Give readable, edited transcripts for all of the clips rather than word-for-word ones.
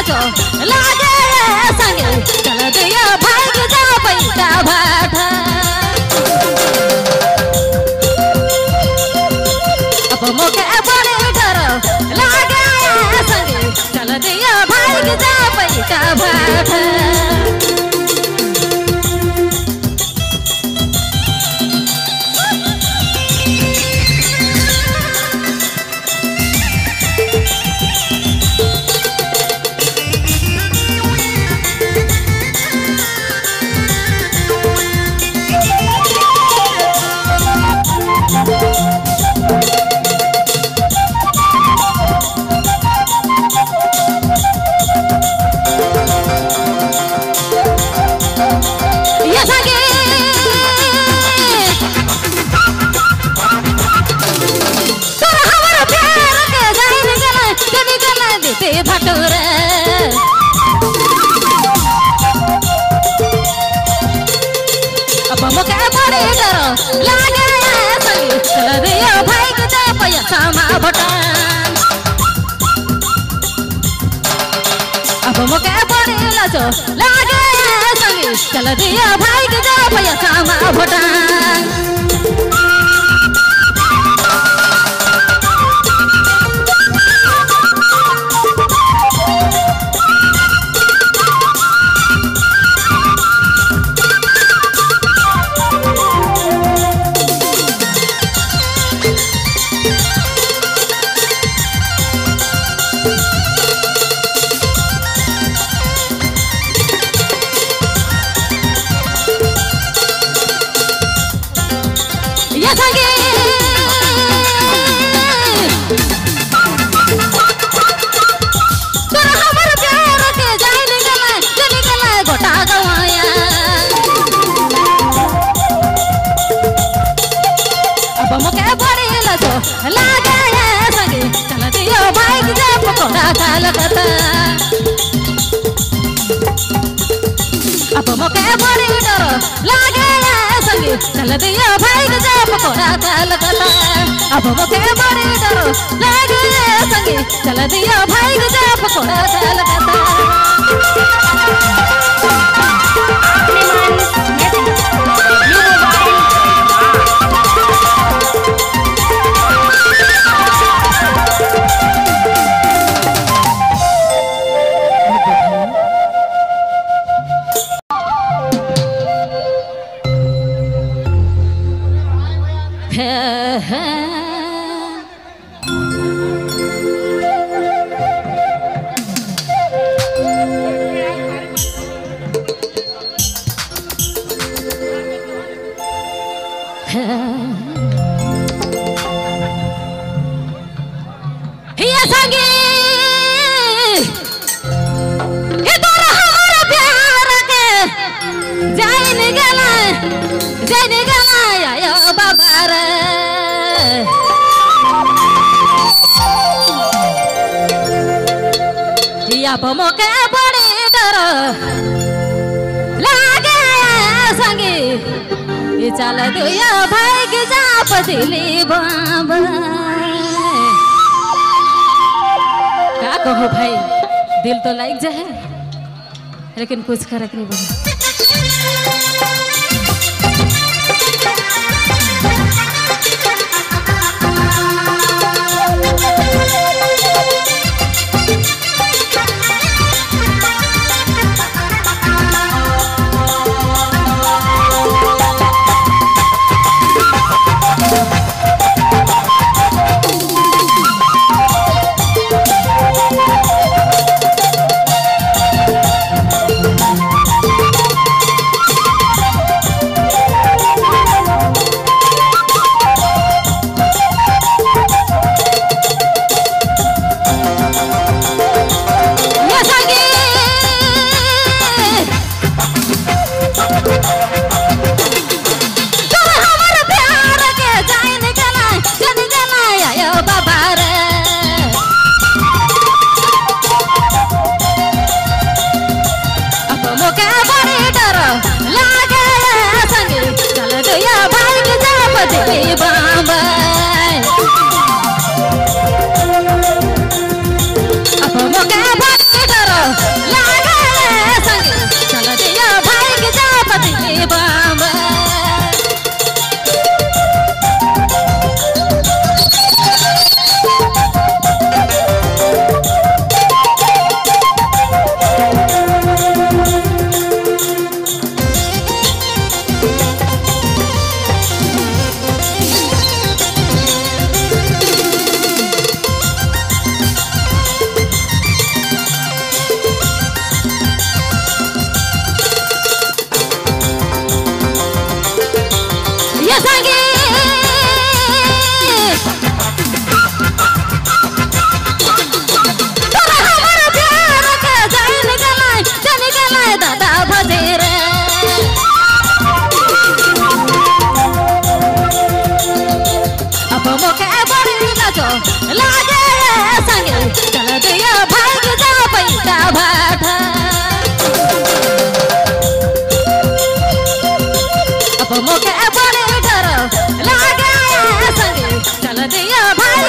लचो लागे संगे चल दिया भाग जा पैसा भाठा अब मोके बड़े डर लागे संगे चल दिया भाग जा पैसा भाठा भटूरे अब मोके बड़े डर लागे संगे चल दिया भाग जा पैसा भटा अब मोके बड़े लचो लागे संगे चल दिया भाग जा पैसा भटा लागे संगे चल दियो भाग जा पकोड़ा कलकत्ता अब मोके बड़ी डर लागे संगे चल दियो भाग जा पकोड़ा कलकत्ता अब मोके बड़ी डर लागे संगे चल दियो भाग जा पकोड़ा कलकत्ता अब मोके बड़े डर लागे संगे चल दिया भाग जा पदिली बाबा क्या कहो भाई दिल तो लाइक जाए लेकिन कुछ फर्क नहीं बना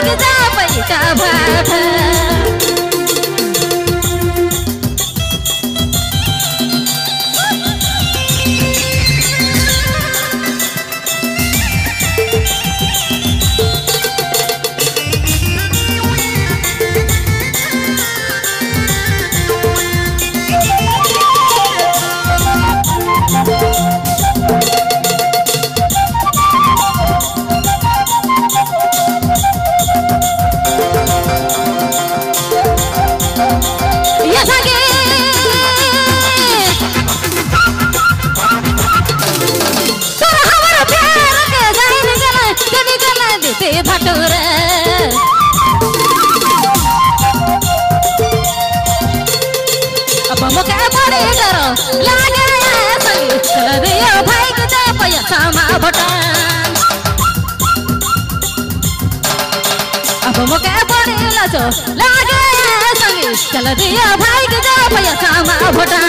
भाग जा पैका भाट भटूरे अब मुके बड़ी डर लागे संगी चल दियो भाई के जा पैसा मा भटान अब मुके बड़ी लाजो लागे संगी चल दियो भाई के जा पैसा मा भटान